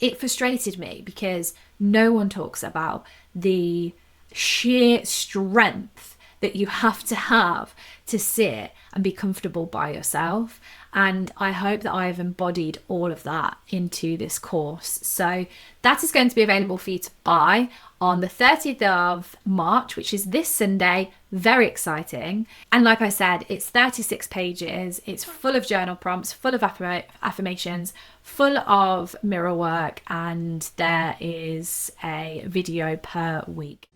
it frustrated me because no one talks about the sheer strength that you have to sit and be comfortable by yourself. And I hope that I have embodied all of that into this course. So that is going to be available for you to buy on the 30th of March, which is this Sunday. Very exciting. And like I said, it's 36 pages. It's full of journal prompts, full of affirmations, full of mirror work, and there is a video per week.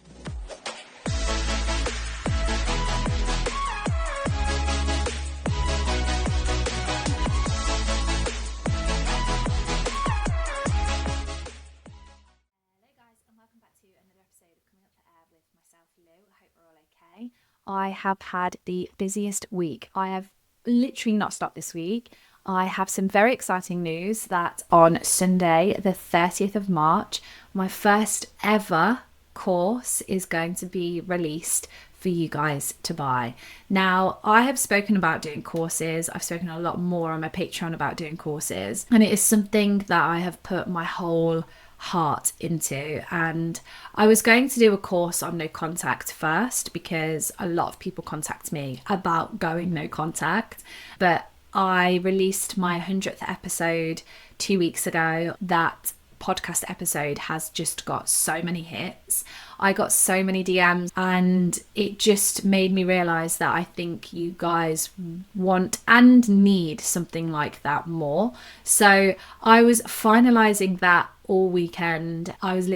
I have had the busiest week. I have literally not stopped this week. I have some very exciting news that on Sunday, the 30th of March, my first ever course is going to be released for you guys to buy. Now, I have spoken about doing courses. I've spoken a lot more on my Patreon about doing courses, and it is something that I have put my whole heart into. And I was going to do a course on no contact first because a lot of people contact me about going no contact, but I released my 100th episode 2 weeks ago. That podcast episode has just got so many hits. I got so many DMs, and it just made me realize that I think you guys want and need something like that more. So I was finalizing that all weekend. I was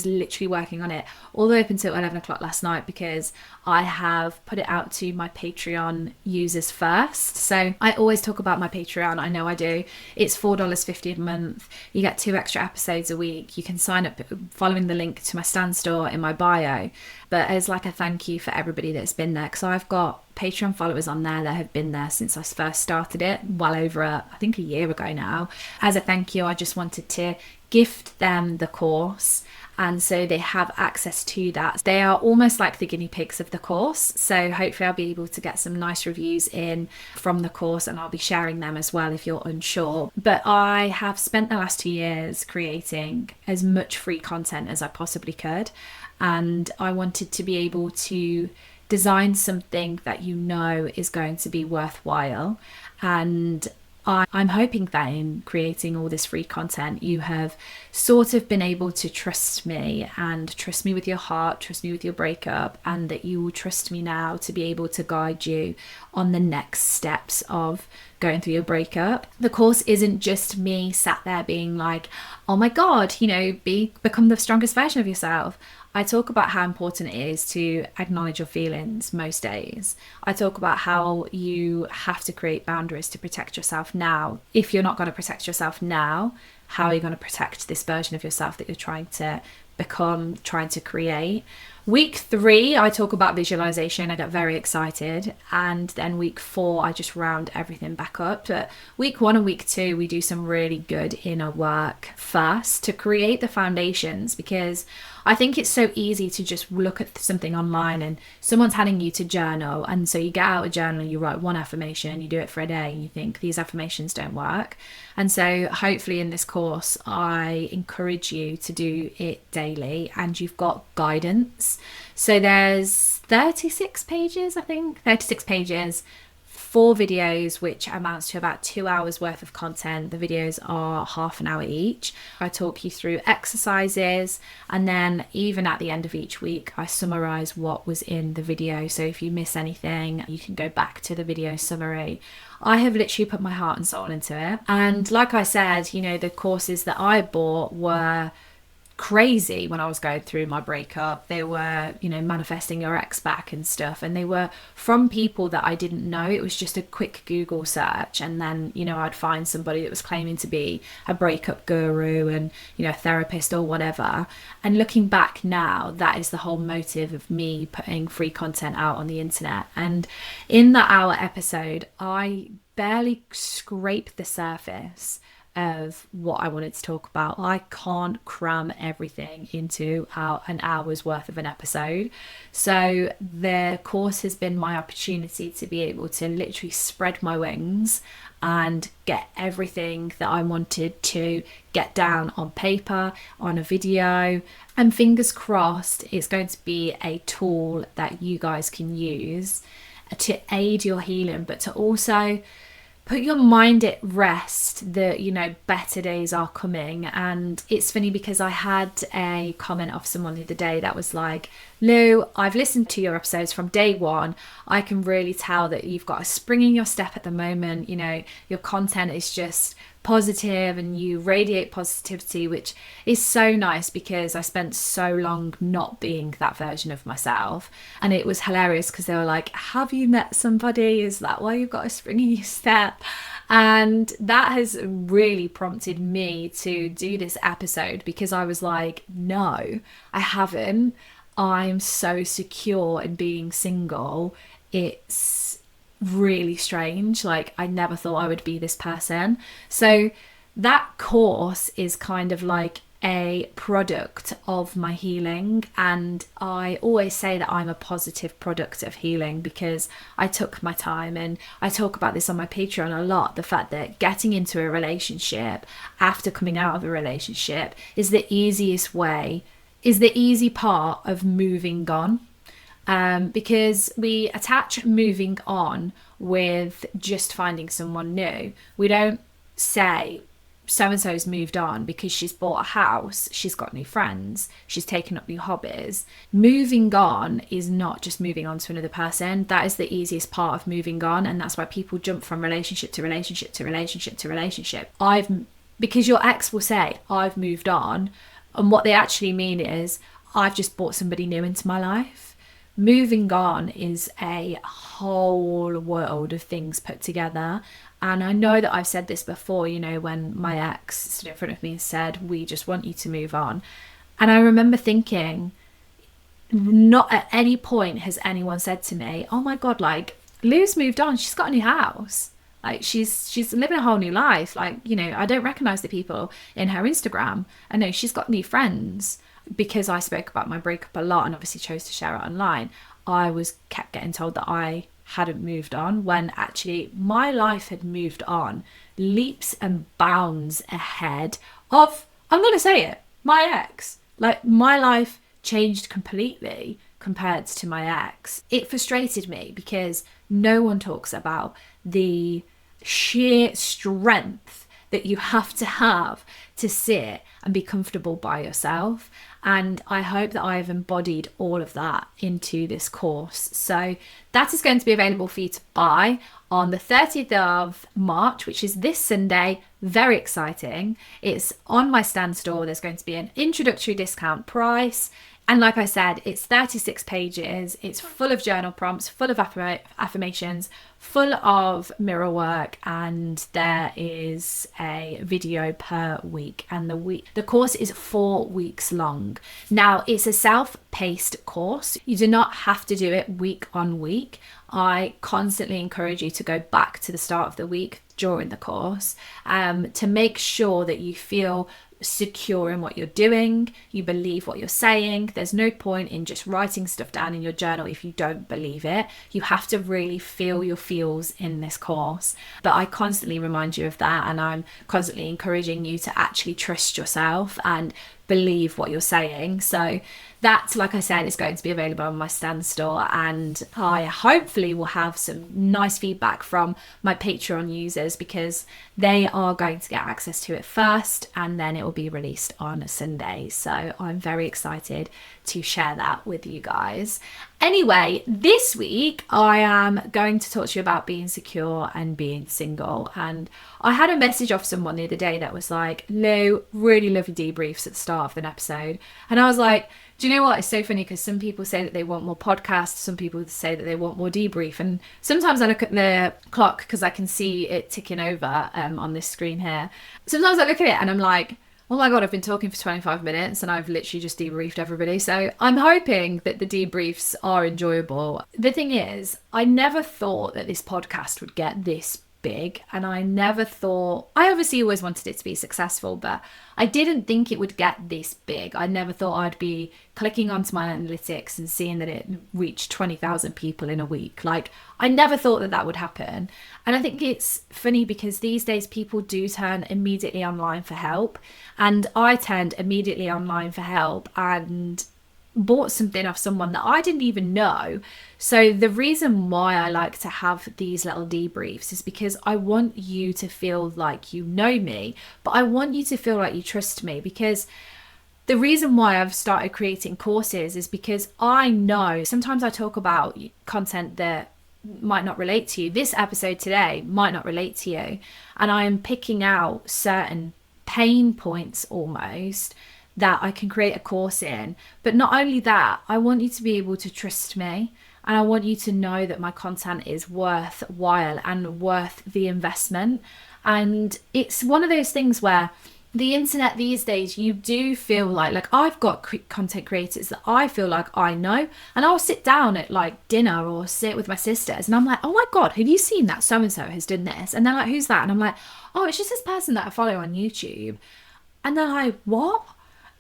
literally working on it all the way up until 11 o'clock last night because I have put it out to my Patreon users first. So I always talk about my Patreon. I know I do. It's $4.50 a month. You get 2 extra episodes a week. You can sign up following the link to my Stand store in my bio. But as like a thank you for everybody that's been there, because I've got Patreon followers on there that have been there since I first started it, well over I think a year ago now. As a thank you, I just wanted to gift them the course, and so they have access to that. They are almost like the guinea pigs of the course, so hopefully I'll be able to get some nice reviews in from the course, and I'll be sharing them as well if you're unsure. But I have spent the last 2 years creating as much free content as I possibly could, and I wanted to be able to design something that you know is going to be worthwhile. And I'm hoping that in creating all this free content, you have sort of been able to trust me, and trust me with your heart, trust me with your breakup, and that you will trust me now to be able to guide you on the next steps of going through your breakup. The course isn't just me sat there being like, oh my God, become the strongest version of yourself. I talk about how important it is to acknowledge your feelings most days. I talk about how you have to create boundaries to protect yourself now. If you're not going to protect yourself now, how are you going to protect this version of yourself that you're trying to become, trying to create? Week 3, I talk about visualization. I get very excited. And then week 4, I just round everything back up. But week 1 and week 2, we do some really good inner work first to create the foundations, because I think it's so easy to just look at something online and someone's telling you to journal. And so you get out a journal and you write one affirmation, you do it for a day, and you think these affirmations don't work. And so hopefully in this course, I encourage you to do it daily, and you've got guidance. So there's 36 pages, 4 videos, which amounts to about 2 hours worth of content. The videos are half an hour each. I talk you through exercises, and then even at the end of each week, I summarize what was in the video. So if you miss anything, you can go back to the video summary. I have literally put my heart and soul into it. And like I said, the courses that I bought were crazy when I was going through my breakup. They were, manifesting your ex back and stuff, and they were from people that I didn't know. It was just a quick Google search, and then I'd find somebody that was claiming to be a breakup guru and a therapist or whatever. And looking back now, that is the whole motive of me putting free content out on the internet. And in that hour episode, I barely scraped the surface of what I wanted to talk about. I can't cram everything into an hour's worth of an episode. So the course has been my opportunity to be able to literally spread my wings and get everything that I wanted to get down on paper, on a video. And fingers crossed, it's going to be a tool that you guys can use to aid your healing, but to also put your mind at rest that, you know, better days are coming. And it's funny because I had a comment off someone the other day that was like, Lou, I've listened to your episodes from day one. I can really tell that you've got a spring in your step at the moment. You know, your content is just positive and you radiate positivity, which is so nice because I spent so long not being that version of myself. And it was hilarious because they were like, have you met somebody? Is that why you've got a spring in your step? And that has really prompted me to do this episode, because I was like, no, I haven't. I'm so secure in being single. It's really strange. Like, I never thought I would be this person. So that course is kind of like a product of my healing, and I always say that I'm a positive product of healing because I took my time. And I talk about this on my Patreon a lot, the fact that getting into a relationship after coming out of a relationship is the easy part of moving on. Because we attach moving on with just finding someone new. We don't say so-and-so's moved on because she's bought a house, she's got new friends, she's taken up new hobbies. Moving on is not just moving on to another person. That is the easiest part of moving on, and that's why people jump from relationship to relationship to relationship to relationship. Because your ex will say, I've moved on, and what they actually mean is, I've just brought somebody new into my life. Moving on is a whole world of things put together. And I know that I've said this before, you know, when my ex stood in front of me and said, we just want you to move on. And I remember thinking, not at any point has anyone said to me, oh my God, like, Lou's moved on. She's got a new house. Like, she's living a whole new life. Like, you know, I don't recognize the people in her Instagram. I know she's got new friends. Because I spoke about my breakup a lot and obviously chose to share it online, I kept getting told that I hadn't moved on, when actually my life had moved on leaps and bounds ahead of, I'm going to say it, my ex. Like, my life changed completely compared to my ex. It frustrated me because no one talks about the sheer strength that you have to sit and be comfortable by yourself. And I hope that I have embodied all of that into this course. So that is going to be available for you to buy on the 30th of March, which is this Sunday. Very exciting. It's on my stand store. There's going to be an introductory discount price. And like I said, it's 36 pages. It's full of journal prompts, full of affirmations, full of mirror work, and there is a video per week. And the course is 4 weeks long. Now, it's a self-paced course. You do not have to do it week on week. I constantly encourage you to go back to the start of the week during the course to make sure that you feel secure in what you're doing, you believe what you're saying. There's no point in just writing stuff down in your journal if you don't believe it. You have to really feel your feels in this course. But I constantly remind you of that, and I'm constantly encouraging you to actually trust yourself and believe what you're saying. So that, like I said, is going to be available on my stand store, and I hopefully will have some nice feedback from my Patreon users, because they are going to get access to it first, and then it will be released on a Sunday. So I'm very excited to share that with you guys. Anyway, this week I am going to talk to you about being secure and being single. And I had a message off someone the other day that was like, Lou, really love your debriefs at the start of an episode. And I was like, do you know what? It's so funny because some people say that they want more podcasts, some people say that they want more debrief. And sometimes I look at the clock because I can see it ticking over on this screen here. Sometimes I look at it and I'm like, oh my God, I've been talking for 25 minutes and I've literally just debriefed everybody. So I'm hoping that the debriefs are enjoyable. The thing is, I never thought that this podcast would get this big, and I never thought, I obviously always wanted it to be successful, but I didn't think it would get this big. I never thought I'd be clicking onto my analytics and seeing that it reached 20,000 people in a week. Like, I never thought that that would happen. And I think it's funny because these days people do turn immediately online for help, and I turned immediately online for help and bought something off someone that I didn't even know. So the reason why I like to have these little debriefs is because I want you to feel like you know me, but I want you to feel like you trust me, because the reason why I've started creating courses is because I know sometimes I talk about content that might not relate to you. This episode today might not relate to you, and I am picking out certain pain points almost that I can create a course in. But not only that, I want you to be able to trust me, and I want you to know that my content is worthwhile and worth the investment. And it's one of those things where the internet these days, you do feel like I've got content creators that I feel like I know, and I'll sit down at like dinner or sit with my sisters and I'm like, oh my God, have you seen that so-and-so has done this? And they're like, who's that? And I'm like, oh, it's just this person that I follow on YouTube. And they're like, what?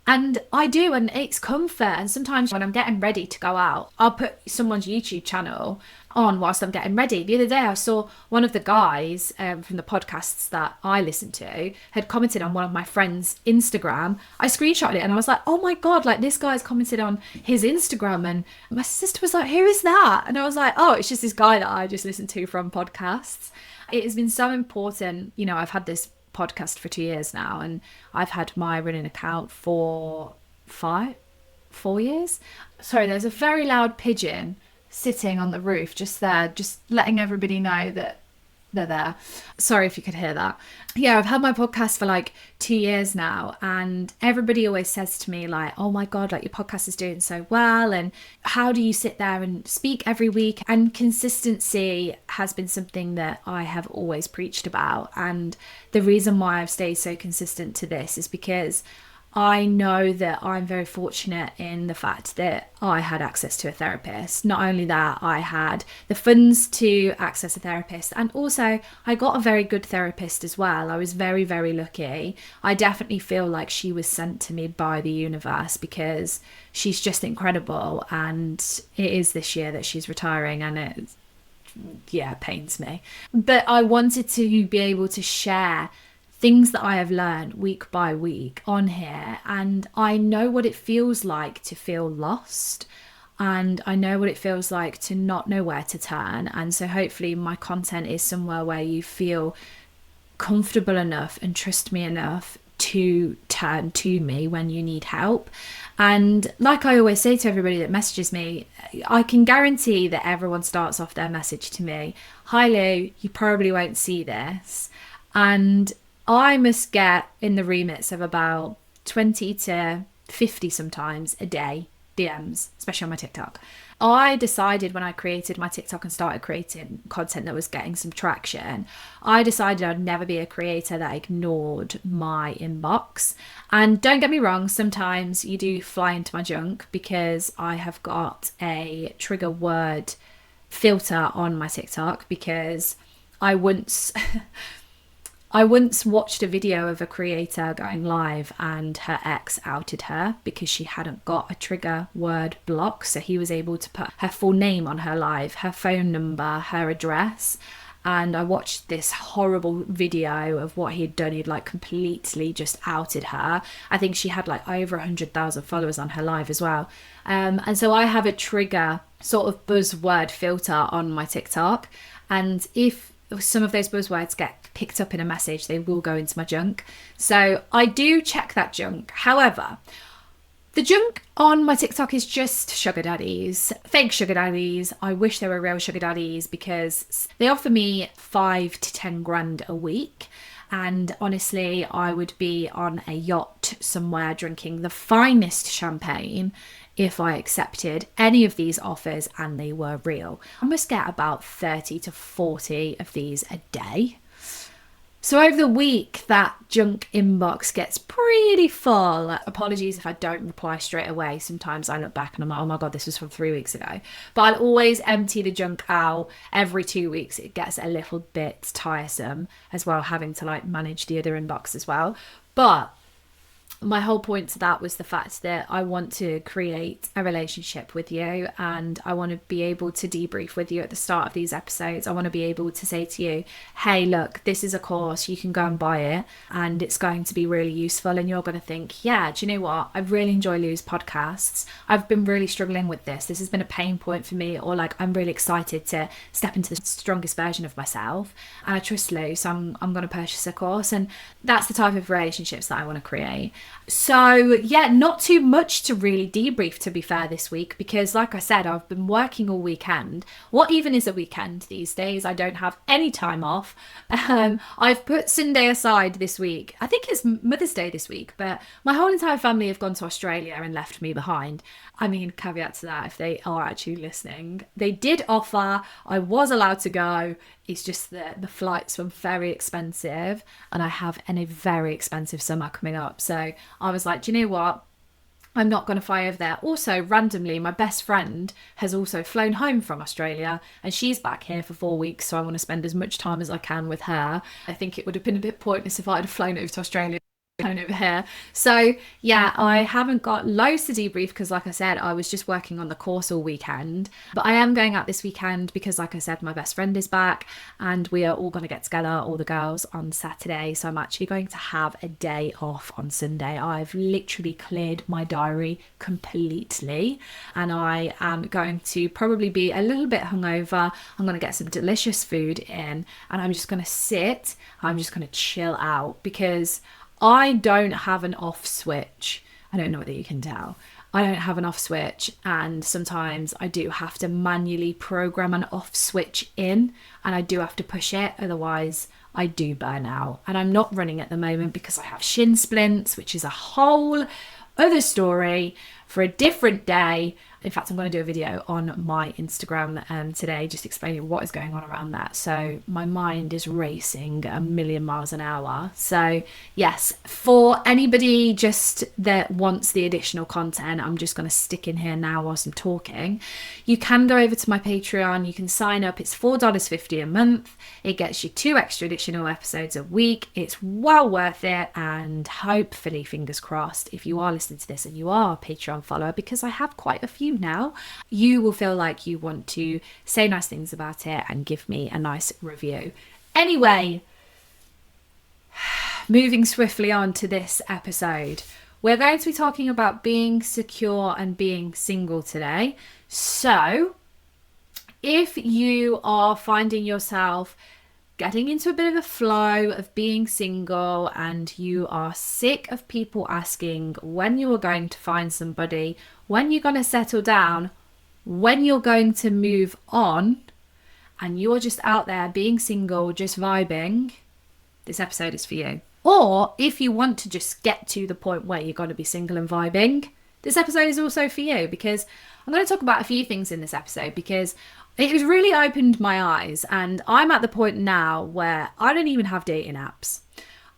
And I do, and it's comfort. And sometimes when I'm getting ready to go out, I'll put someone's YouTube channel on whilst I'm getting ready. The other day I saw one of the guys from the podcasts that I listen to had commented on one of my friend's Instagram. I screenshotted it and I was like, oh my God, like this guy's commented on his Instagram. And my sister was like, who is that? And I was like, oh, it's just this guy that I just listen to from podcasts. It has been so important. You know, I've had this podcast for 2 years now, and I've had my running account for 4 years. Sorry, there's a very loud pigeon sitting on the roof just there, just letting everybody know that they're there. Sorry if you could hear that. Yeah, I've had my podcast for like 2 years now, and everybody always says to me like, oh my God, like your podcast is doing so well, and how do you sit there and speak every week? And consistency has been something that I have always preached about, and the reason why I've stayed so consistent to this is because I know that I'm very fortunate in the fact that I had access to a therapist. Not only that, I had the funds to access a therapist, and also I got a very good therapist as well. I was very, very lucky. I definitely feel like she was sent to me by the universe because she's just incredible, and it is this year that she's retiring, and it pains me. But I wanted to be able to share things that I have learned week by week on here, and I know what it feels like to feel lost, and I know what it feels like to not know where to turn. And so hopefully my content is somewhere where you feel comfortable enough and trust me enough to turn to me when you need help. And like I always say to everybody that messages me, I can guarantee that everyone starts off their message to me, hi Lou, you probably won't see this. And I must get in the remits of about 20 to 50 sometimes a day DMs, especially on my TikTok. I decided when I created my TikTok and started creating content that was getting some traction, I decided I'd never be a creator that ignored my inbox. And don't get me wrong, sometimes you do fly into my junk because I have got a trigger word filter on my TikTok, because I once watched a video of a creator going live and her ex outed her because she hadn't got a trigger word block. So he was able to put her full name on her live, her phone number, her address. And I watched this horrible video of what he'd done. He'd like completely just outed her. I think she had like over 100,000 followers on her live as well. And so I have a trigger sort of buzzword filter on my TikTok. And if some of those buzzwords get picked up in a message, they will go into my junk. So I do check that junk. However, the junk on my TikTok is just sugar daddies, fake sugar daddies. I wish they were real sugar daddies because they offer me 5 to 10 grand a week. And honestly, I would be on a yacht somewhere drinking the finest champagne if I accepted any of these offers and they were real. I must get about 30 to 40 of these a day. So over the week, that junk inbox gets pretty full. Apologies if I don't reply straight away. Sometimes I look back and I'm like, oh my God, this was from 3 weeks ago. But I'll always empty the junk out every 2 weeks. It gets a little bit tiresome as well, having to like manage the other inbox as well. But my whole point to that was the fact that I want to create a relationship with you, and I want to be able to debrief with you at the start of these episodes. I want to be able to say to you, hey, look, this is a course, you can go and buy it and it's going to be really useful. And you're going to think, yeah, do you know what? I really enjoy Lou's podcasts. I've been really struggling with this. This has been a pain point for me, or like I'm really excited to step into the strongest version of myself. And I trust Lou, so I'm going to purchase a course. And that's the type of relationships that I want to create. So yeah, not too much to really debrief, to be fair, this week, because like I said, I've been working all weekend. What even is a weekend these days? I don't have any time off. I've put Sunday aside this week. I think it's Mother's Day this week, but my whole entire family have gone to Australia and left me behind. I mean, caveat to that, if they are actually listening, they did offer, I was allowed to go. It's just that the flights were very expensive and I have a very expensive summer coming up. So I was like, do you know what? I'm not going to fly over there. Also, randomly, my best friend has also flown home from Australia and she's back here for 4 weeks. So I want to spend as much time as I can with her. I think it would have been a bit pointless if I had flown over to Australia over here. So yeah, I haven't got loads to debrief because like I said, I was just working on the course all weekend, but I am going out this weekend because like I said, my best friend is back and we are all going to get together, all the girls, on Saturday. So I'm actually going to have a day off on Sunday. I've literally cleared my diary completely and I am going to probably be a little bit hungover. I'm going to get some delicious food in and I'm just going to sit, I'm just going to chill out because I don't have an off switch. I don't know whether you can tell. I don't have an off switch, and sometimes I do have to manually program an off switch in, and I do have to push it, otherwise I do burn out. And I'm not running at the moment because I have shin splints, which is a whole other story for a different day. In fact, I'm going to do a video on my Instagram today just explaining what is going on around that. So my mind is racing a million miles an hour. So yes, for anybody just that wants the additional content, I'm just going to stick in here now whilst I'm talking. You can go over to my Patreon. You can sign up. It's $4.50 a month. It gets you 2 extra additional episodes a week. It's well worth it. And hopefully, fingers crossed, if you are listening to this and you are a Patreon follower, because I have quite a few now, you will feel like you want to say nice things about it and give me a nice review. Anyway, moving swiftly on to this episode, we're going to be talking about being secure and being single today. So if you are finding yourself getting into a bit of a flow of being single and you are sick of people asking when you are going to find somebody, when you're going to settle down, when you're going to move on, and you're just out there being single, just vibing, this episode is for you. Or if you want to just get to the point where you're going to be single and vibing, this episode is also for you, because I'm going to talk about a few things in this episode because it has really opened my eyes, and I'm at the point now where I don't even have dating apps.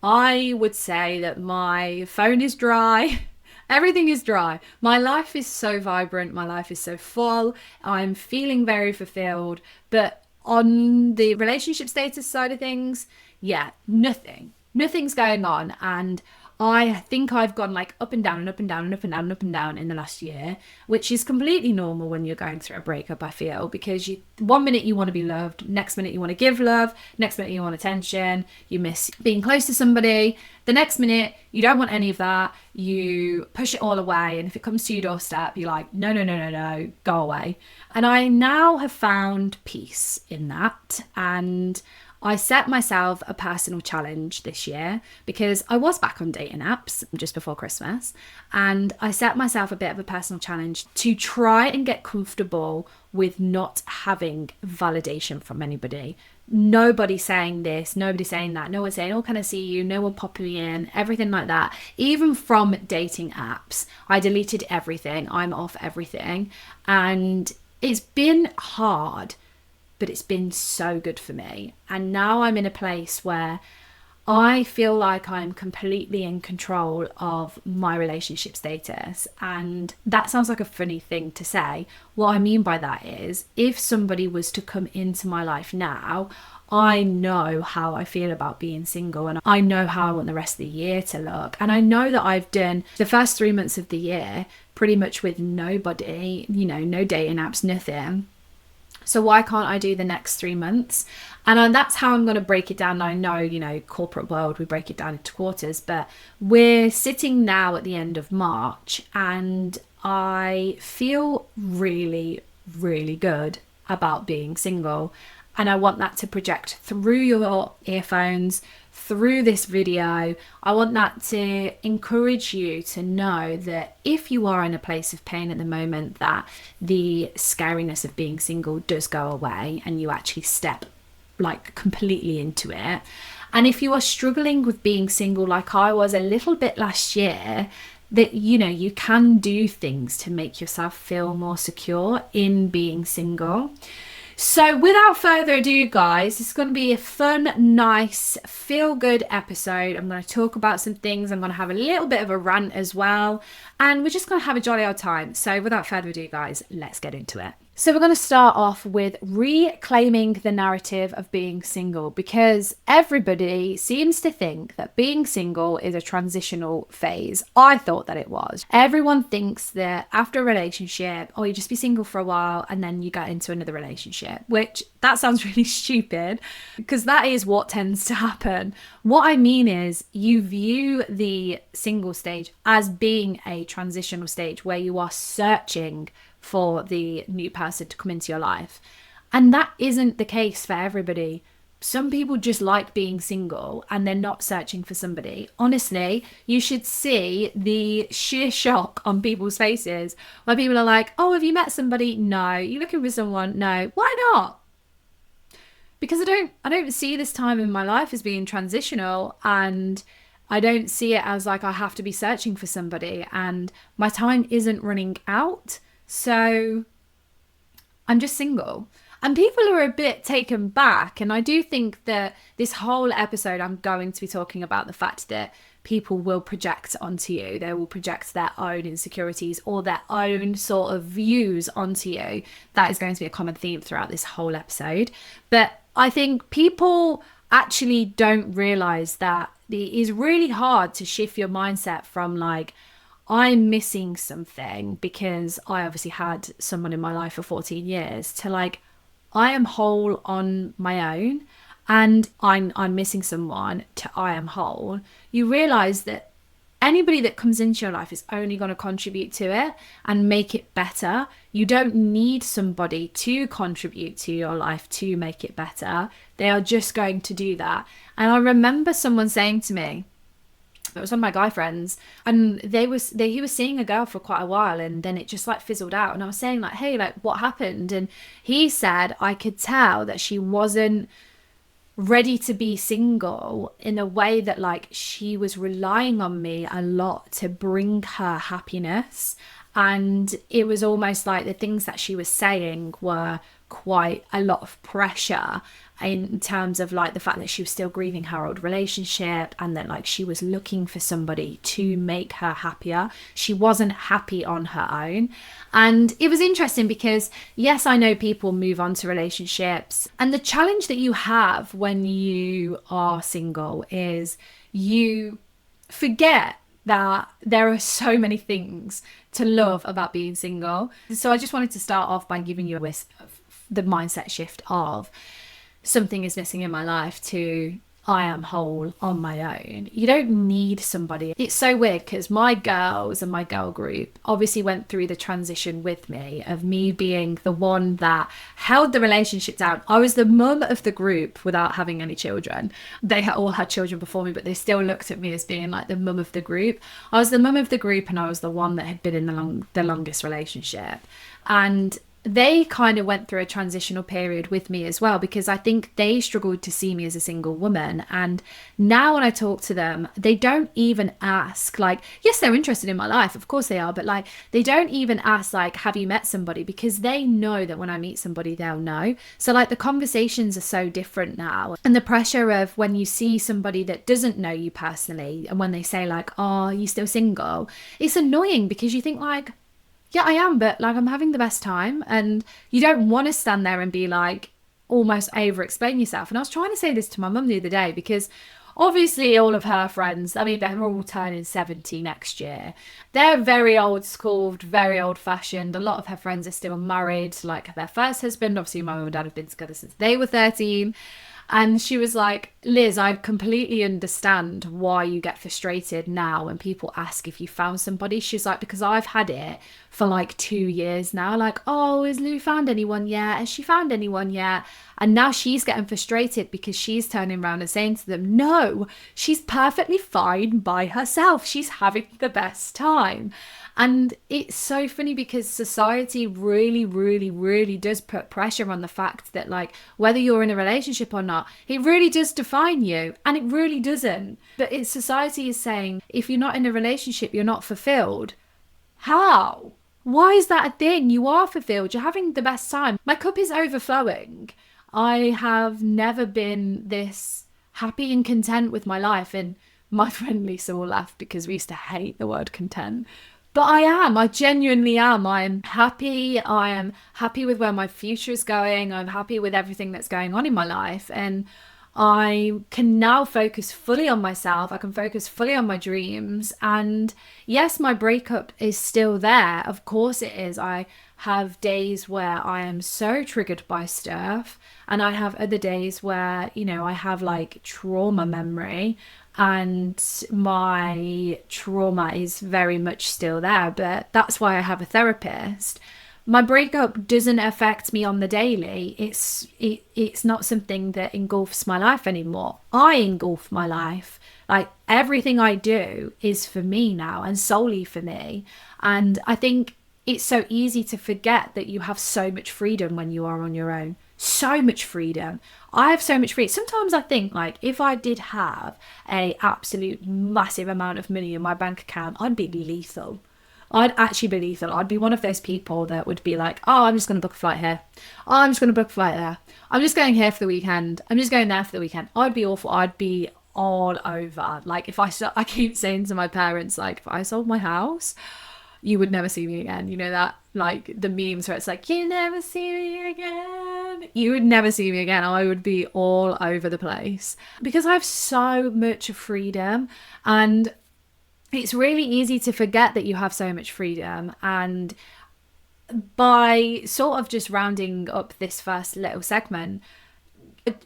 I would say that my phone is dry. Everything is dry. My life is so vibrant. My life is so full. I'm feeling very fulfilled. But on the relationship status side of things, yeah, nothing's going on. And I think I've gone like up and down and up and down and up and down and up and down in the last year, which is completely normal when you're going through a breakup, I feel, because one minute you want to be loved, next minute you want to give love, next minute you want attention, you miss being close to somebody, the next minute you don't want any of that, you push it all away, and if it comes to your doorstep, you're like, no, no, no, no, no, go away. And I now have found peace in that, and I set myself a personal challenge this year because I was back on dating apps just before Christmas, and I set myself a bit of a personal challenge to try and get comfortable with not having validation from anybody. Nobody saying this, nobody saying that, no one saying, oh, can I see you? No one popping me in, everything like that. Even from dating apps, I deleted everything. I'm off everything. And it's been hard, but it's been so good for me. And now I'm in a place where I feel like I'm completely in control of my relationship status. And that sounds like a funny thing to say. What I mean by that is, if somebody was to come into my life now, I know how I feel about being single, and I know how I want the rest of the year to look. And I know that I've done the first 3 months of the year pretty much with nobody, no dating apps, nothing. So why can't I do the next 3 months? And that's how I'm going to break it down. I know, corporate world, we break it down into quarters, but we're sitting now at the end of March, and I feel really, really good about being single. And I want that to project through your earphones, through this video. I want that to encourage you to know that if you are in a place of pain at the moment, that the scariness of being single does go away and you actually step like completely into it. And if you are struggling with being single like I was a little bit last year, that you can do things to make yourself feel more secure in being single. So without further ado, guys, it's going to be a fun, nice, feel-good episode. I'm going to talk about some things. I'm going to have a little bit of a rant as well. And we're just going to have a jolly old time. So without further ado, guys, let's get into it. So we're going to start off with reclaiming the narrative of being single, because everybody seems to think that being single is a transitional phase. I thought that it was. Everyone thinks that after a relationship, you just be single for a while and then you get into another relationship, which that sounds really stupid because that is what tends to happen. What I mean is you view the single stage as being a transitional stage where you are searching for the new person to come into your life. And that isn't the case for everybody. Some people just like being single and they're not searching for somebody. Honestly, you should see the sheer shock on people's faces where people are like, oh, have you met somebody? No. You looking for someone? No. Why not? Because I don't see this time in my life as being transitional, and I don't see it as like I have to be searching for somebody, and my time isn't running out. So I'm just single. And people are a bit taken back. And I do think that this whole episode, I'm going to be talking about the fact that people will project onto you. They will project their own insecurities or their own sort of views onto you. That is going to be a common theme throughout this whole episode. But I think people actually don't realize that it is really hard to shift your mindset from like, I'm missing something because I obviously had someone in my life for 14 years, to like, I am whole on my own and I'm missing someone, to I am whole. You realize that anybody that comes into your life is only going to contribute to it and make it better. You don't need somebody to contribute to your life to make it better. They are just going to do that. And I remember someone saying to me, it was one of my guy friends, and he was seeing a girl for quite a while, and then it just like fizzled out. And I was saying like, hey, like what happened? And he said, I could tell that she wasn't ready to be single in a way that like she was relying on me a lot to bring her happiness. And it was almost like the things that she was saying were quite a lot of pressure in terms of like the fact that she was still grieving her old relationship, and that like she was looking for somebody to make her happier. She wasn't happy on her own. And it was interesting because yes, I know people move on to relationships, and the challenge that you have when you are single is you forget that there are so many things to love about being single. So I just wanted to start off by giving you the mindset shift of something is missing in my life to I am whole on my own. You don't need somebody. It's so weird because my girls and my girl group obviously went through the transition with me of me being the one that held the relationship down. I was the mum of the group without having any children. They had all had children before me, but they still looked at me as being like the mum of the group. I was the mum of the group, and I was the one that had been in the longest relationship. And they kind of went through a transitional period with me as well, because I think they struggled to see me as a single woman. And now when I talk to them, they don't even ask, like, yes, they're interested in my life, of course they are, but like, they don't even ask, like, have you met somebody? Because they know that when I meet somebody, they'll know. So like the conversations are so different now. And the pressure of when you see somebody that doesn't know you personally, and when they say like, oh, are you still single? It's annoying, because you think like, yeah, I am, but like I'm having the best time. And you don't want to stand there and be like almost over explain yourself. And I was trying to say this to my mum the other day, because obviously all of her friends, I mean, they're all turning 70 next year. They're very old school, very old fashioned. A lot of her friends are still married, like their first husband. Obviously, my mum and dad have been together since they were 13. And she was like, Liz, I completely understand why you get frustrated now when people ask if you found somebody. She's like, because I've had it for like 2 years now. Like, oh, has Lou found anyone yet? Has she found anyone yet? And now she's getting frustrated because she's turning around and saying to them, no, she's perfectly fine by herself. She's having the best time. And it's so funny, because society really, really, really does put pressure on the fact that, like, whether you're in a relationship or not, it really does define you, and it really doesn't. But society is saying, if you're not in a relationship, you're not fulfilled. How? Why is that a thing? You are fulfilled. You're having the best time. My cup is overflowing. I have never been this happy and content with my life. And my friend Lisa will laugh, because we used to hate the word content. But I am. I genuinely am. I am happy. I am happy with where my future is going. I'm happy with everything that's going on in my life. And I can now focus fully on myself. I can focus fully on my dreams. And yes, my breakup is still there. Of course it is. I have days where I am so triggered by stuff. And I have other days where, you know, I have like trauma memory, and my trauma is very much still there. But that's why I have a therapist. My breakup doesn't affect me on the daily. It's not something that engulfs my life anymore. I engulf my life. Like, everything I do is for me now, and solely for me. And I think it's so easy to forget that you have so much freedom when you are on your own. So much freedom. I have so much freedom. Sometimes I think, like, if I did have a absolute massive amount of money in my bank account, I'd be lethal. I'd actually be lethal. I'd be one of those people that would be like, oh, I'm just going to book a flight here. Oh, I'm just going to book a flight there. I'm just going here for the weekend. I'm just going there for the weekend. I'd be awful. I'd be all over. Like, if I keep saying to my parents, like, if I sold my house, you would never see me again. You know that, like, the memes where it's like, you never see me again. You would never see me again. I would be all over the place, because I have so much freedom. And it's really easy to forget that you have so much freedom. And by sort of just rounding up this first little segment,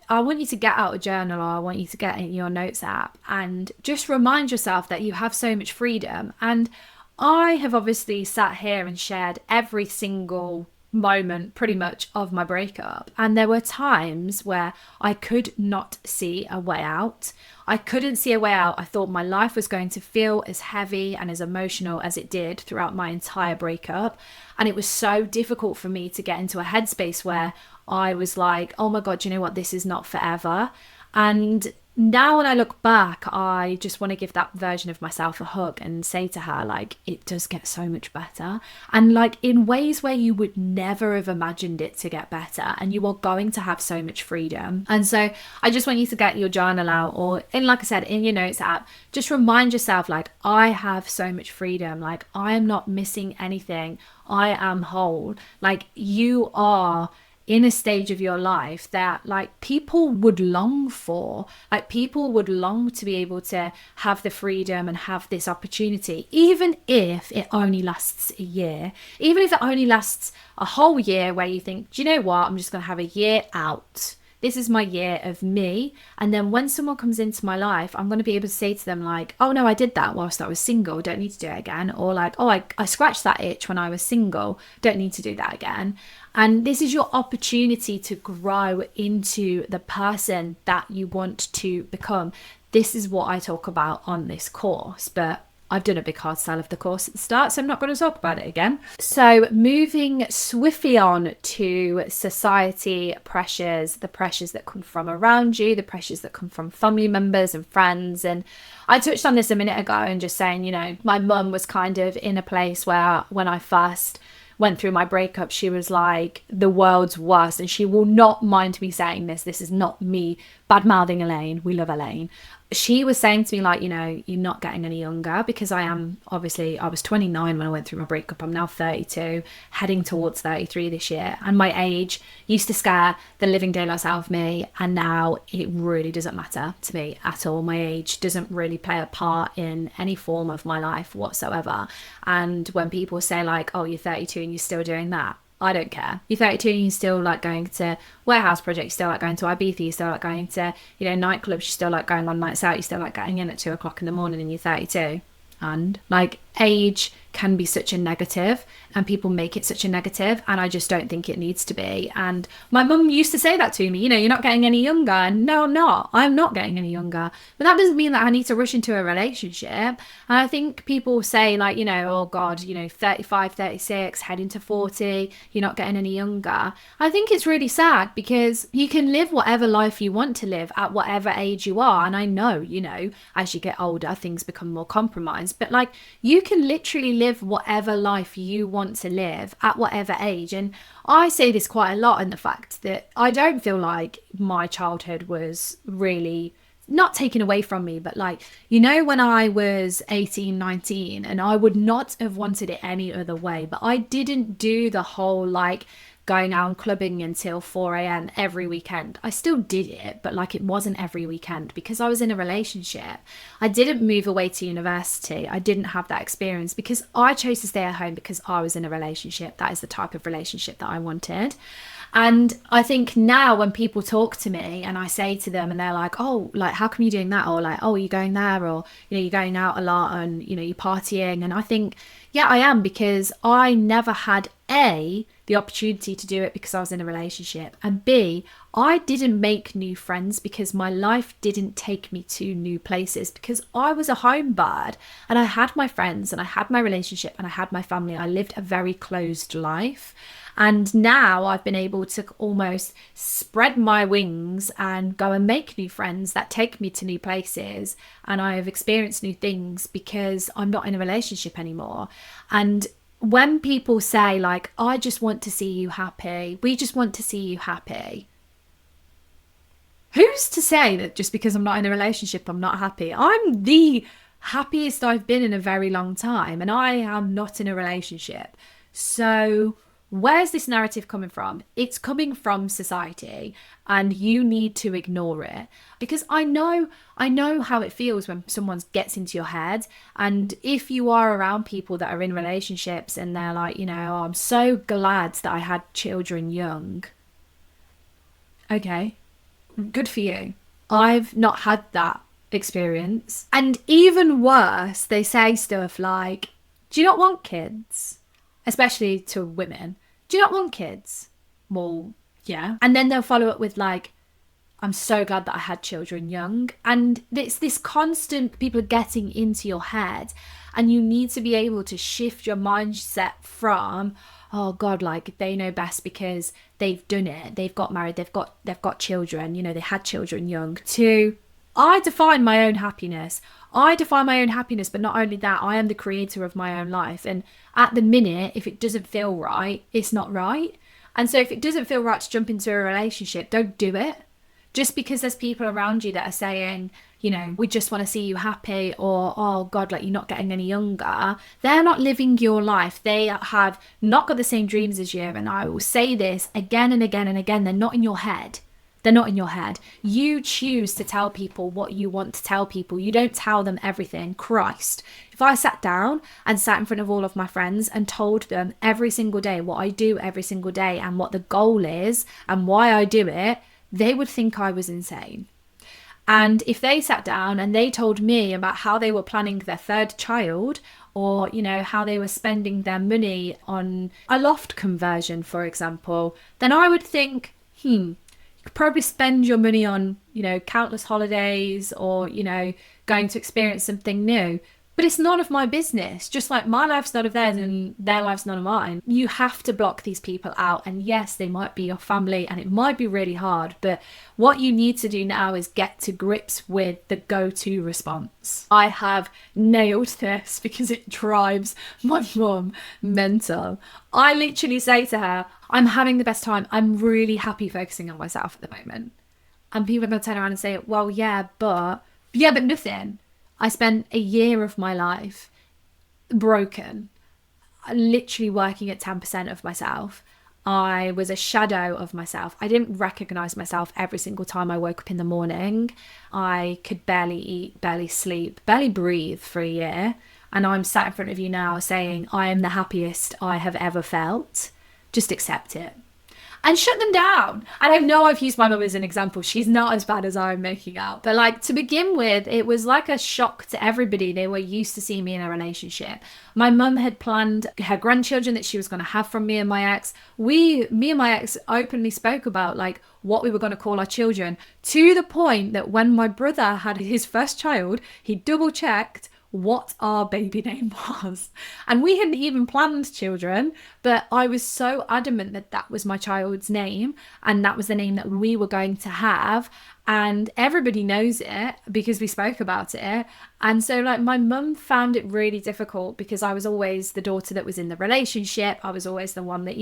I want you to get out a journal, or I want you to get in your notes app and just remind yourself that you have so much freedom. And I have obviously sat here and shared every single moment pretty much of my breakup, and there were times where I could not see a way out. I couldn't see a way out. I thought my life was going to feel as heavy and as emotional as it did throughout my entire breakup, and it was so difficult for me to get into a headspace where I was like, oh my god, you know what, this is not forever. And now when I look back, I just want to give that version of myself a hug and say to her, like, it does get so much better, and like in ways where you would never have imagined it to get better, and you are going to have so much freedom. And so I just want you to get your journal out, or in, like I said, in your notes app, just remind yourself, like, I have so much freedom. Like, I am not missing anything. I am whole. Like, you are in a stage of your life that, like, people would long for. Like, people would long to be able to have the freedom and have this opportunity, even if it only lasts a year, even if it only lasts a whole year, where you think, do you know what, I'm just going to have a year out. This is my year of me. And then when someone comes into my life, I'm going to be able to say to them, like, oh no, I did that whilst I was single, don't need to do it again. Or like, oh, I scratched that itch when I was single, don't need to do that again. And this is your opportunity to grow into the person that you want to become. This is what I talk about on this course. But I've done a big hard sell of the course at the start, so I'm not going to talk about it again. So moving swiftly on to society pressures, the pressures that come from around you, the pressures that come from family members and friends. And I touched on this a minute ago and just saying, my mum was kind of in a place where when I first went through my breakup, she was like the world's worst. And she will not mind me saying this. This is not me bad mouthing Elaine. We love Elaine. She was saying to me, like, you're not getting any younger, because I was 29 when I went through my breakup. I'm now 32, heading towards 33 this year. And my age used to scare the living daylights out of me. And now it really doesn't matter to me at all. My age doesn't really play a part in any form of my life whatsoever. And when people say like, oh, you're 32 and you're still doing that, I don't care. You're 32 and you're still like going to warehouse projects, you still like going to Ibiza, you still like going to, nightclubs, you still like going on nights out, you still like getting in at 2 o'clock in the morning, and you're 32. And like, age can be such a negative, and people make it such a negative, and I just don't think it needs to be. And my mum used to say that to me, you're not getting any younger. And no, I'm not getting any younger, but that doesn't mean that I need to rush into a relationship. And I think people say like, oh God, 35, 36, heading to 40, you're not getting any younger. I think it's really sad, because you can live whatever life you want to live at whatever age you are. And I know, as you get older, things become more compromised, but like, you can literally live whatever life you want to live at whatever age. And I say this quite a lot, in the fact that I don't feel like my childhood was really not taken away from me, but like, when I was 18, 19, and I would not have wanted it any other way, but I didn't do the whole like going out and clubbing until 4 a.m. every weekend. I still did it, but like, it wasn't every weekend, because I was in a relationship. I didn't move away to university. I didn't have that experience because I chose to stay at home because I was in a relationship. That is the type of relationship that I wanted. And I think now when people talk to me and I say to them, and they're like, oh, like, how come you're doing that? Or like, oh, are you going there? Or, you're going out a lot and, you're partying. And I think, yeah, I am, because I never had the opportunity to do it because I was in a relationship, and B, I didn't make new friends because my life didn't take me to new places, because I was a home bird and I had my friends and I had my relationship and I had my family. I lived a very closed life. And now I've been able to almost spread my wings and go and make new friends that take me to new places. And I've experienced new things because I'm not in a relationship anymore. And when people say like, I just want to see you happy, we just want to see you happy, who's to say that just because I'm not in a relationship, I'm not happy? I'm the happiest I've been in a very long time, and I am not in a relationship. So where's this narrative coming from? It's coming from society, and you need to ignore it, because I know how it feels when someone gets into your head. And if you are around people that are in relationships and they're like, oh, I'm so glad that I had children young. Okay, good for you. I've not had that experience. And even worse, they say stuff like, do you not want kids? Especially to women. Do you not want kids? Well, yeah. And then they'll follow up with like, I'm so glad that I had children young. And it's this constant, people are getting into your head, and you need to be able to shift your mindset from, oh God, like they know best because they've done it. They've got married, they've got children, they had children young, to, I define my own happiness. But not only that, I am the creator of my own life. And at the minute, if it doesn't feel right, it's not right. And so if it doesn't feel right to jump into a relationship, don't do it. Just because there's people around you that are saying, we just want to see you happy, or, oh God, like you're not getting any younger. They're not living your life. They have not got the same dreams as you. And I will say this again and again and again, they're not in your head. They're not in your head. You choose to tell people what you want to tell people. You don't tell them everything. Christ. If I sat down and sat in front of all of my friends and told them every single day what I do every single day and what the goal is and why I do it, they would think I was insane. And if they sat down and they told me about how they were planning their third child, or, how they were spending their money on a loft conversion, for example, then I would think, you could probably spend your money on, countless holidays, or, going to experience something new. But it's none of my business. Just like my life's none of theirs and their life's none of mine. You have to block these people out. And yes, they might be your family and it might be really hard. But what you need to do now is get to grips with the go-to response. I have nailed this because it drives my mum mental. I literally say to her, I'm having the best time. I'm really happy focusing on myself at the moment. And people are going to turn around and say, well, but nothing. I spent a year of my life broken, literally working at 10% of myself. I was a shadow of myself. I didn't recognize myself every single time I woke up in the morning. I could barely eat, barely sleep, barely breathe for a year. And I'm sat in front of you now saying, I am the happiest I have ever felt. Just accept it. And shut them down. And I know I've used my mum as an example. She's not as bad as I'm making out. But like, to begin with, it was like a shock to everybody. They were used to seeing me in a relationship. My mum had planned her grandchildren that she was going to have from me and my ex. Me and my ex openly spoke about like what we were going to call our children, to the point that when my brother had his first child, he double checked what our baby name was. And we hadn't even planned children, but I was so adamant that that was my child's name and that was the name that we were going to have. And everybody knows it because we spoke about it. And so like my mum found it really difficult because I was always the daughter that was in the relationship. I was always the one that,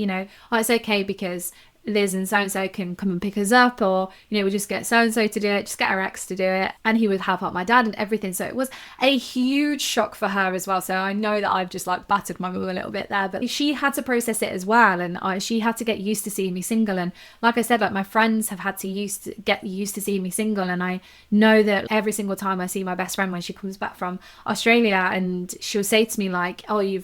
oh, it's okay because Liz and so-and-so can come and pick us up, or, we'll just get so-and-so to do it, just get our ex to do it. And he would help out my dad and everything. So it was a huge shock for her as well. So I know that I've just like battered my mum a little bit there, but she had to process it as well. And she had to get used to seeing me single. And like I said, like my friends have had to get used to seeing me single. And I know that every single time I see my best friend when she comes back from Australia, and she'll say to me like, oh, you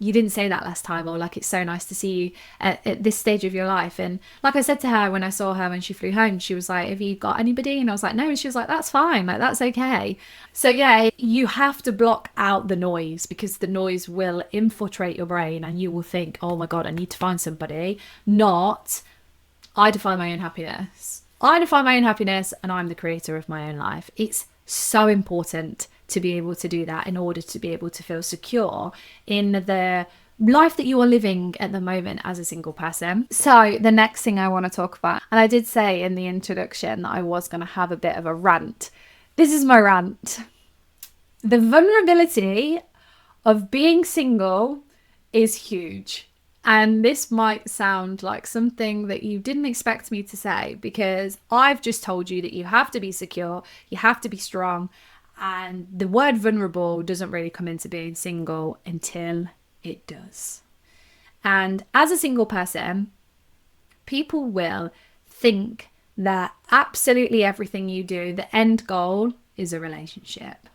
didn't say that last time, or like, it's so nice to see you at this stage of your life. And like I said to her when I saw her when she flew home, she was like, have you got anybody? And I was like, no. And she was like, that's fine, like that's okay. So yeah, you have to block out the noise, because the noise will infiltrate your brain and you will think, oh my god, I need to find somebody. Not, I define my own happiness. I define my own happiness and I'm the creator of my own life. It's so important to be able to do that in order to be able to feel secure in the life that you are living at the moment as a single person. So the next thing I want to talk about, and I did say in the introduction that I was going to have a bit of a rant. This is my rant. The vulnerability of being single is huge. And this might sound like something that you didn't expect me to say, because I've just told you that you have to be secure, you have to be strong, and the word vulnerable doesn't really come into being single until it does. And as a single person, people will think that absolutely everything you do, the end goal is a relationship.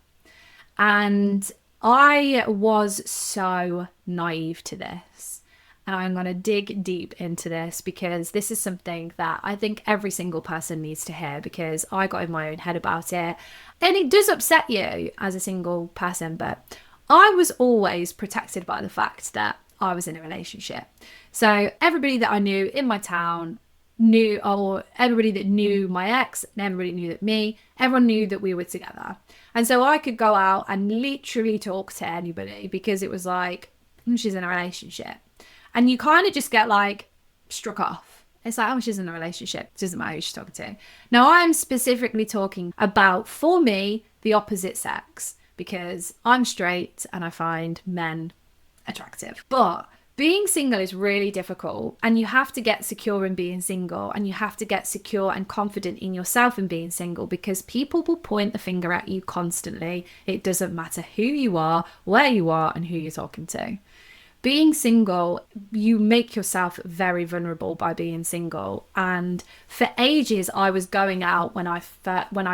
And I was so naive to this. And I'm going to dig deep into this, because this is something that I think every single person needs to hear, because I got in my own head about it. And it does upset you as a single person, but I was always protected by the fact that I was in a relationship. So everybody that I knew in my town knew, or everybody that knew my ex, and everybody knew that me, everyone knew that we were together. And so I could go out and literally talk to anybody, because it was like, she's in a relationship. And you kind of just get like struck off. It's like, oh, she's in a relationship. It doesn't matter who she's talking to. Now, I'm specifically talking about, for me, the opposite sex, because I'm straight and I find men attractive. But being single is really difficult, and you have to get secure in being single, and you have to get secure and confident in yourself in being single, because people will point the finger at you constantly. It doesn't matter who you are, where you are, and who you're talking to. Being single, you make yourself very vulnerable by being single. And for ages, I was going out when I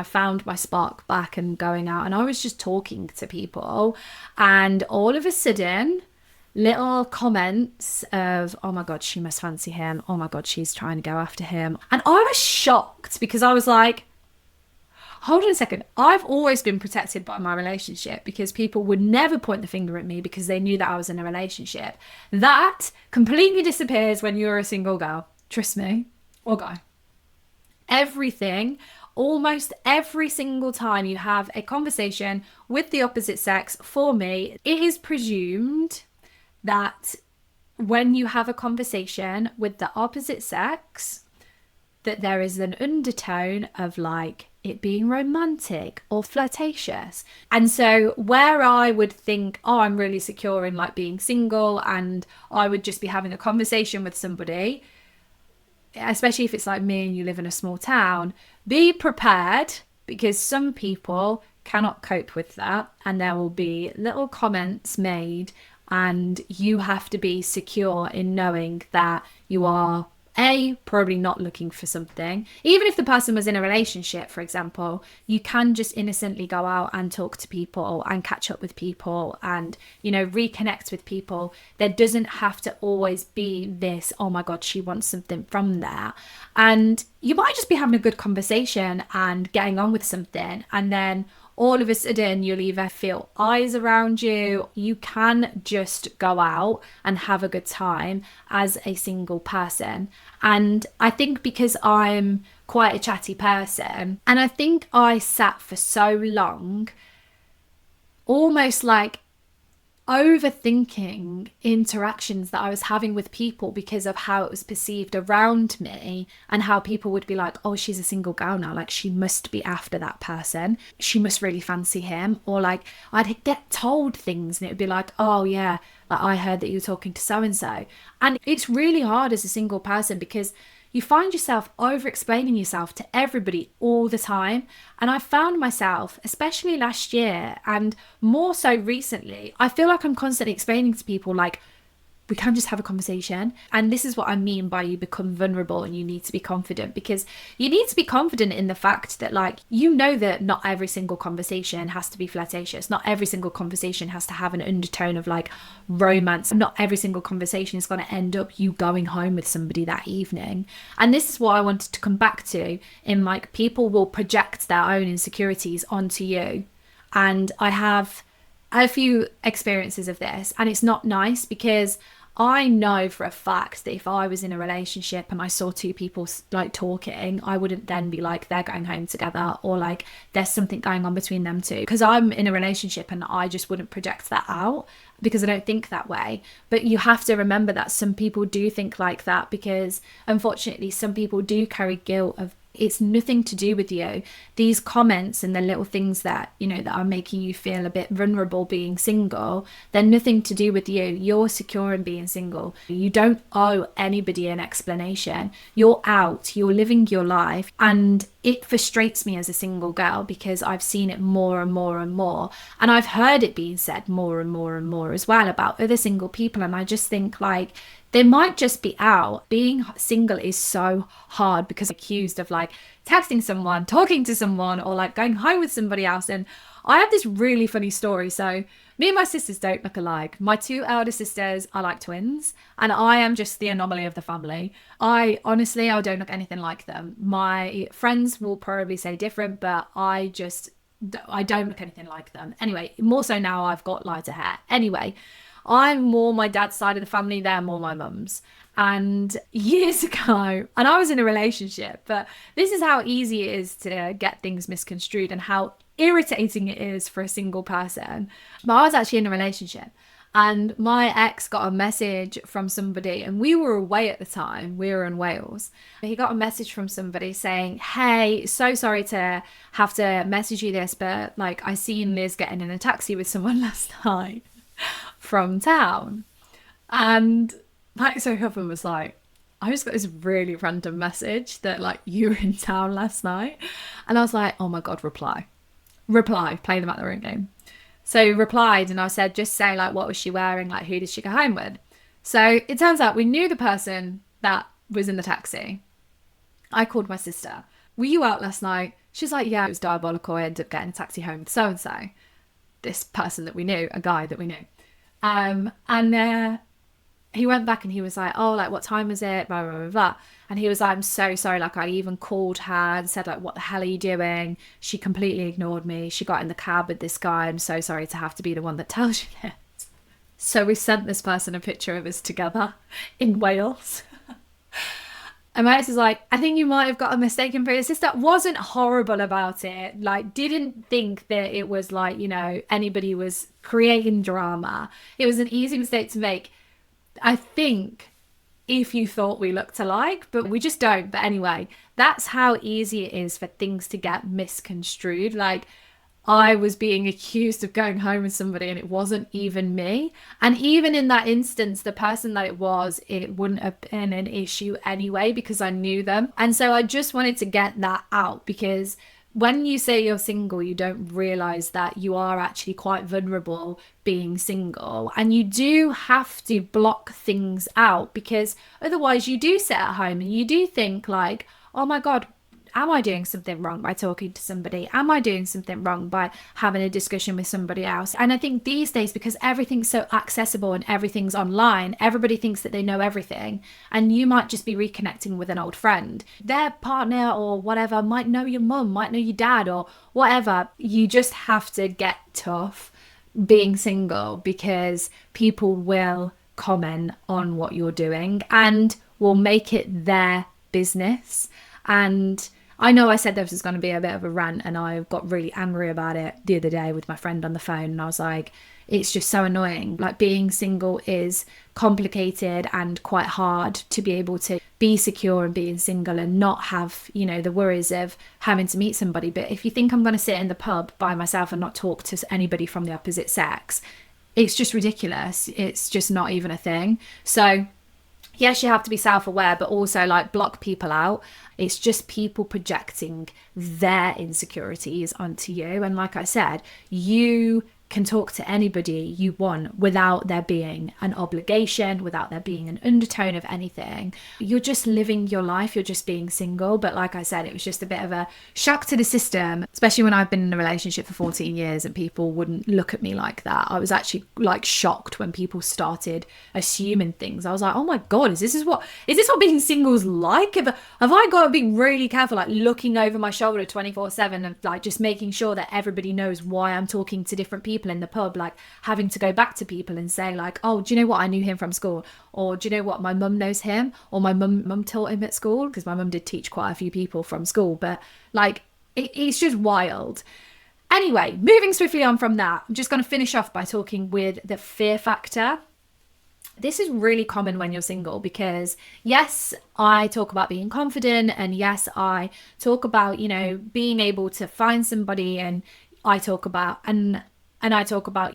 found my spark back and going out, and I was just talking to people, and all of a sudden, little comments of, oh my god, she must fancy him, oh my god, she's trying to go after him. And I was shocked, because I was like, hold on a second, I've always been protected by my relationship, because people would never point the finger at me because they knew that I was in a relationship. That completely disappears when you're a single girl. Trust me, or guy. Everything almost every single time you have a conversation with the opposite sex, for me, it is presumed that when you have a conversation with the opposite sex, that there is an undertone of like it being romantic or flirtatious. And so where I would think, oh, I'm really secure in like being single, and I would just be having a conversation with somebody, especially if it's like me and you live in a small town, be prepared, because some people cannot cope with that, and there will be little comments made, and you have to be secure in knowing that you are probably not looking for something. Even if the person was in a relationship, for example, you can just innocently go out and talk to people and catch up with people and, you know, reconnect with people. There doesn't have to always be this, oh my God, she wants something from there. And you might just be having a good conversation and getting on with something, and then all of a sudden you'll either feel eyes around you. You can just go out and have a good time as a single person. And I think because I'm quite a chatty person, and I think I sat for so long almost like overthinking interactions that I was having with people because of how it was perceived around me, and how people would be like, oh, she's a single girl now, like she must be after that person, she must really fancy him. Or like I'd get told things and it would be like, oh yeah, like I heard that you were talking to so and so. And it's really hard as a single person because you find yourself over explaining yourself to everybody all the time. And I found myself, especially last year and more so recently, I feel like I'm constantly explaining to people like, we can just have a conversation. And this is what I mean by you become vulnerable and you need to be confident, because you need to be confident in the fact that, like, you know that not every single conversation has to be flirtatious. Not every single conversation has to have an undertone of like romance. Not every single conversation is going to end up you going home with somebody that evening. And this is what I wanted to come back to in like, people will project their own insecurities onto you. And I have a few experiences of this, and it's not nice, because I know for a fact that if I was in a relationship and I saw two people like talking, I wouldn't then be like, they're going home together, or like there's something going on between them two, because I'm in a relationship and I just wouldn't project that out because I don't think that way. But you have to remember that some people do think like that, because unfortunately some people do carry guilt of, it's nothing to do with you. These comments and the little things that, you know, that are making you feel a bit vulnerable being single, they're nothing to do with you. You're secure in being single. You don't owe anybody an explanation. You're out, you're living your life. And it frustrates me as a single girl because I've seen it more and more and more. And I've heard it being said more and more and more as well about other single people. And I just think like, they might just be out. Being single is so hard because I'm accused of like texting someone, talking to someone, or like going home with somebody else. And I have this really funny story. So me and my sisters don't look alike. My two elder sisters are like twins, and I am just the anomaly of the family. I don't look anything like them. My friends will probably say different, but I don't look anything like them. Anyway, more so now I've got lighter hair. Anyway, I'm more my dad's side of the family, they're more my mum's. And years ago, and I was in a relationship, but this is how easy it is to get things misconstrued and how irritating it is for a single person. But I was actually in a relationship, and my ex got a message from somebody, and we were away at the time, we were in Wales. He got a message from somebody saying, hey, so sorry to have to message you this, but like I seen Liz getting in a taxi with someone last night from town. And like, so husband was like, I just got this really random message that like you were in town last night. And I was like, oh my God, reply, play the macaroni game. So replied, and I said, just say like, what was she wearing? Like, who did she go home with? So it turns out we knew the person that was in the taxi. I called my sister. Were you out last night? She's like, yeah, it was diabolical. I ended up getting a taxi home with so-and-so. This person that we knew, a guy that we knew. And he went back and he was like, oh, like, what time was it? Blah, blah, blah, blah. And he was like, I'm so sorry. Like, I even called her and said, like, what the hell are you doing? She completely ignored me. She got in the cab with this guy. I'm so sorry to have to be the one that tells you this. So we sent this person a picture of us together in Wales. And my ex was like, I think you might have got a mistaken for your sister. Wasn't horrible about it. Like, didn't think that it was like, anybody was creating drama. It was an easy mistake to make. I think if you thought we looked alike, but we just don't. But anyway, that's how easy it is for things to get misconstrued. Like, I was being accused of going home with somebody and it wasn't even me. And even in that instance, the person that it wouldn't have been an issue anyway because I knew them. And so I just wanted to get that out, because when you say you're single, you don't realize that you are actually quite vulnerable being single. And you do have to block things out, because otherwise you do sit at home and you do think like, oh my God, am I doing something wrong by talking to somebody? Am I doing something wrong by having a discussion with somebody else? And I think these days, because everything's so accessible and everything's online, everybody thinks that they know everything. And you might just be reconnecting with an old friend. Their partner or whatever might know your mum, might know your dad or whatever. You just have to get tough being single, because people will comment on what you're doing and will make it their business. And I know I said there was going to be a bit of a rant, and I got really angry about it the other day with my friend on the phone, and I was like, it's just so annoying. Like, being single is complicated and quite hard to be able to be secure and being single and not have, the worries of having to meet somebody. But if you think I'm going to sit in the pub by myself and not talk to anybody from the opposite sex, it's just ridiculous. It's just not even a thing. So yes, you have to be self-aware, but also like block people out. It's just people projecting their insecurities onto you. And like I said, you can talk to anybody you want without there being an obligation, without there being an undertone of anything. You're just living your life. You're just being single. But like I said, it was just a bit of a shock to the system, especially when I've been in a relationship for 14 years and people wouldn't look at me like that. I was actually like shocked when people started assuming things. I was like, oh my God, is this what being single's like? Have I got to be really careful, like looking over my shoulder 24/7 and like just making sure that everybody knows why I'm talking to different people in the pub, like having to go back to people and say like, oh, do you know what, I knew him from school, or do you know what, my mum knows him, or my mum taught him at school, because my mum did teach quite a few people from school. But like it's just wild. Anyway, moving swiftly on from that, I'm just going to finish off by talking with the fear factor. This is really common when you're single, because yes, I talk about being confident, and yes, I talk about, being able to find somebody, and I talk about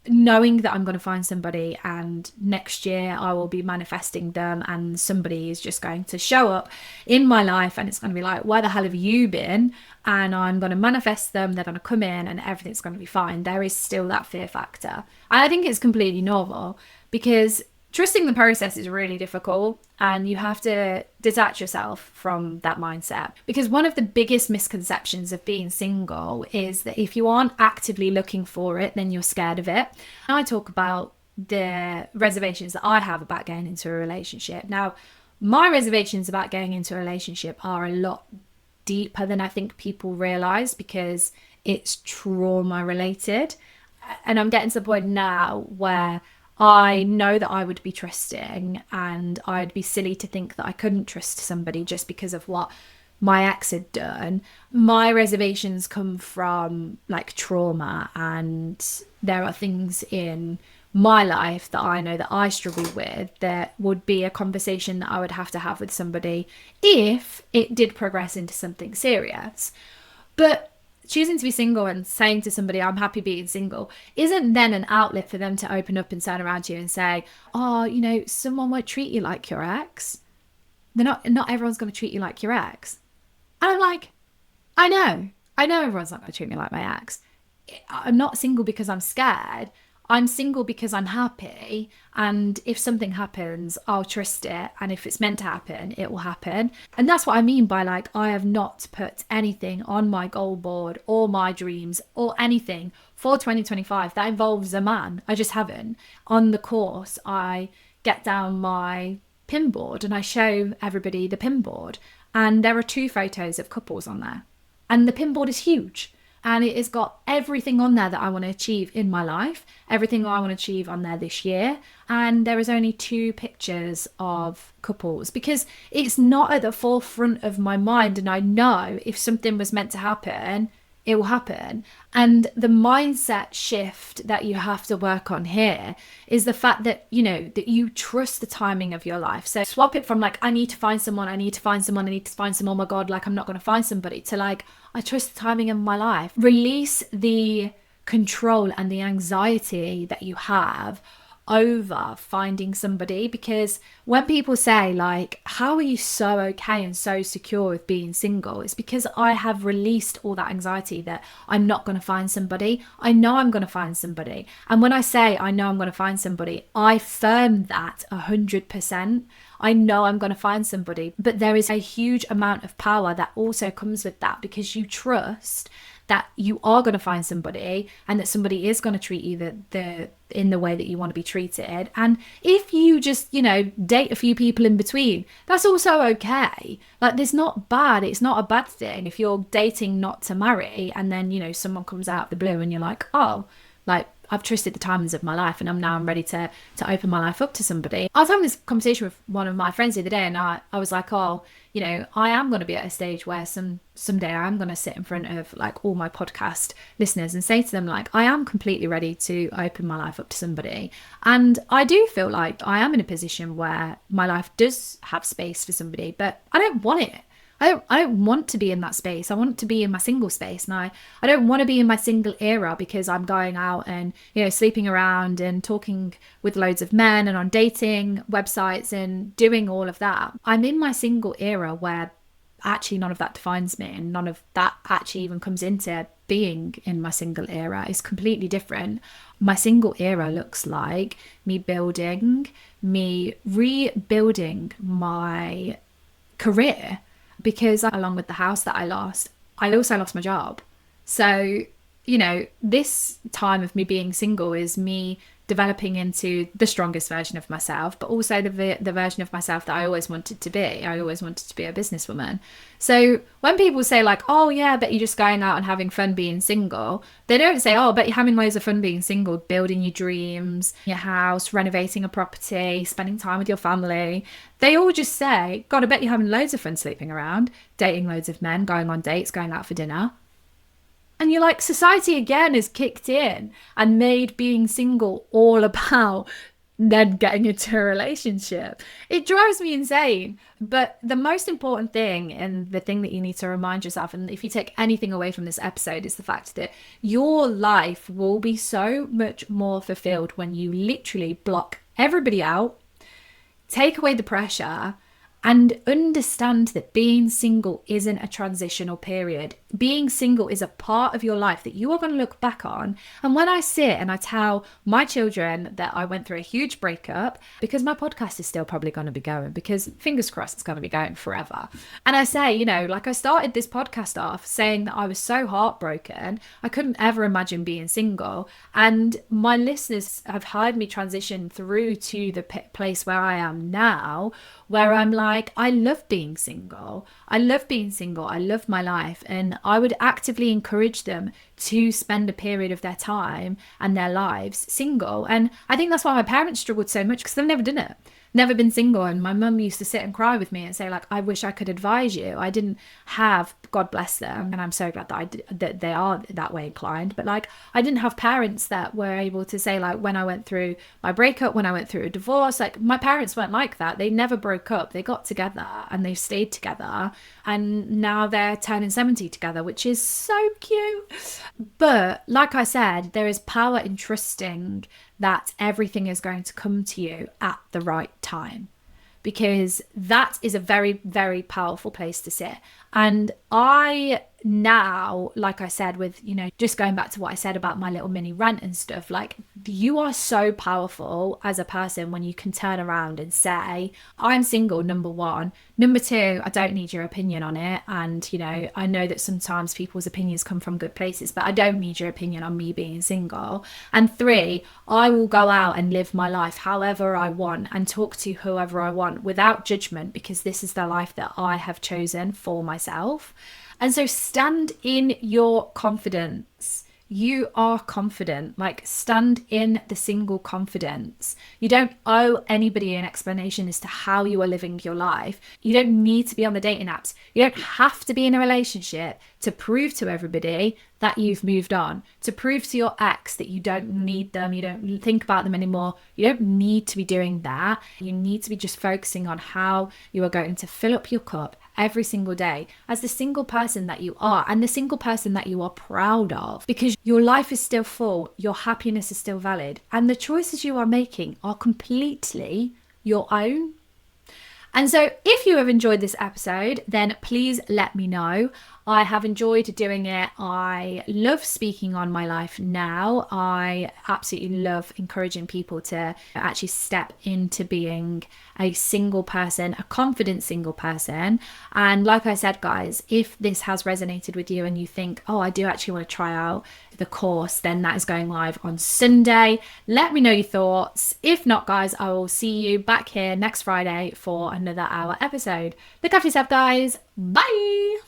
knowing that I'm going to find somebody, and next year I will be manifesting them, and somebody is just going to show up in my life and it's going to be like, where the hell have you been? And I'm going to manifest them, they're going to come in and everything's going to be fine. There is still that fear factor. And I think it's completely normal, because trusting the process is really difficult, and you have to detach yourself from that mindset. Because one of the biggest misconceptions of being single is that if you aren't actively looking for it, then you're scared of it. I talk about the reservations that I have about getting into a relationship. Now, my reservations about getting into a relationship are a lot deeper than I think people realize, because it's trauma related. And I'm getting to the point now where I know that I would be trusting, and I'd be silly to think that I couldn't trust somebody just because of what my ex had done. My reservations come from like trauma, and there are things in my life that I know that I struggle with that would be a conversation that I would have to have with somebody if it did progress into something serious. But choosing to be single and saying to somebody, I'm happy being single, isn't then an outlet for them to open up and turn around to you and say, oh, someone won't treat you like your ex. Not everyone's going to treat you like your ex. And I'm like, I know everyone's not going to treat me like my ex. I'm not single because I'm scared. I'm single because I'm happy, and if something happens, I'll trust it, and if it's meant to happen, it will happen. And that's what I mean by like, I have not put anything on my goal board or my dreams or anything for 2025 that involves a man. I just haven't. On the course, I get down my pin board and I show everybody the pin board, and there are 2 photos of couples on there, and the pin board is huge. and it has got everything on there that I want to achieve in my life, everything I want to achieve on there this year. And there is only 2 pictures of couples because it's not at the forefront of my mind. And I know if something was meant to happen, it will happen. And the mindset shift that you have to work on here is the fact that, you know, that you trust the timing of your life. So swap it from like, I need to find someone, I need to find someone, I need to find someone, oh my God, like I'm not going to find somebody, to like, I trust the timing of my life. Release the control and the anxiety that you have over finding somebody, because when people say like, how are you so okay and so secure with being single, it's because I have released all that anxiety that I'm not going to find somebody. I know I'm going to find somebody, and when I say I know I'm going to find somebody, I firm that 100%. I know I'm going to find somebody, but there is a huge amount of power that also comes with that, because you trust that you are going to find somebody and that somebody is going to treat you in the way that you want to be treated. And if you just, you know, date a few people in between, that's also okay. Like, there's not bad. It's not a bad thing if you're dating not to marry and then, you know, someone comes out of the blue and you're like, oh, like, I've trusted the timings of my life and I'm ready to open my life up to somebody. I was having this conversation with one of my friends the other day, and I was like, oh, you know, I am going to be at a stage where someday I'm going to sit in front of like all my podcast listeners and say to them, like, I am completely ready to open my life up to somebody. And I do feel like I am in a position where my life does have space for somebody, but I don't want it. I don't want to be in that space. I want to be in my single space. And I don't want to be in my single era because I'm going out and, you know, sleeping around and talking with loads of men and on dating websites and doing all of that. I'm in my single era where actually none of that defines me, and none of that actually even comes into being in my single era. It's completely different. My single era looks like me rebuilding my career, because along with the house that I lost, I also lost my job. So, you know, this time of me being single is me developing into the strongest version of myself, but also the version of myself that I always wanted to be. I always wanted to be a businesswoman. So when people say like, oh yeah, I bet you're just going out and having fun being single, they don't say, oh, I bet you're having loads of fun being single, building your dreams, your house, renovating a property, spending time with your family. They all just say, God, I bet you're having loads of fun sleeping around, dating loads of men, going on dates, going out for dinner. And you're like, society again has kicked in and made being single all about then getting into a relationship. It drives me insane. But the most important thing, and the thing that you need to remind yourself, and if you take anything away from this episode, is the fact that your life will be so much more fulfilled when you literally block everybody out, take away the pressure, and understand that being single isn't a transitional period. Being single is a part of your life that you are going to look back on. And when I sit and I tell my children that I went through a huge breakup, because my podcast is still probably going to be going, because fingers crossed it's going to be going forever. And I say, you know, like, I started this podcast off saying that I was so heartbroken, I couldn't ever imagine being single. And my listeners have heard me transition through to the place where I am now, where I'm like, I love being single. I love being single. I love my life. And I would actively encourage them to spend a period of their time and their lives single. And I think that's why my parents struggled so much, because they've never done it. Never been single. And my mum used to sit and cry with me and say, like, I wish I could advise you. I didn't have, God bless them, and I'm so glad that they are that way inclined, but like, I didn't have parents that were able to say, like, when I went through my breakup, when I went through a divorce, like, my parents weren't like that. They never broke up. They got together and they stayed together, and now they're turning 70 together, which is so cute. But like I said, there is power in trusting that everything is going to come to you at the right time, because that is a very, very powerful place to sit. And I now, like I said, with, you know, just going back to what I said about my little mini rant and stuff, like, you are so powerful as a person when you can turn around and say, I'm single, number one. Number two, I don't need your opinion on it. And, you know, I know that sometimes people's opinions come from good places, but I don't need your opinion on me being single. And three, I will go out and live my life however I want and talk to whoever I want without judgment, because this is the life that I have chosen for myself. And so stand in your confidence. You are confident. Like, stand in the single confidence. You don't owe anybody an explanation as to how you are living your life. You don't need to be on the dating apps. You don't have to be in a relationship to prove to everybody that you've moved on, to prove to your ex that you don't need them, you don't think about them anymore. You don't need to be doing that. You need to be just focusing on how you are going to fill up your cup every single day as the single person that you are, and the single person that you are proud of, because your life is still full, your happiness is still valid, and the choices you are making are completely your own. And so if you have enjoyed this episode, then please let me know. I have enjoyed doing it. I love speaking on my life now. I absolutely love encouraging people to actually step into being a single person, a confident single person. And like I said, guys, if this has resonated with you and you think, oh, I do actually want to try out the course, then that is going live on Sunday. Let me know your thoughts. If not, guys, I will see you back here next Friday for another hour episode. Look after yourself, guys. Bye.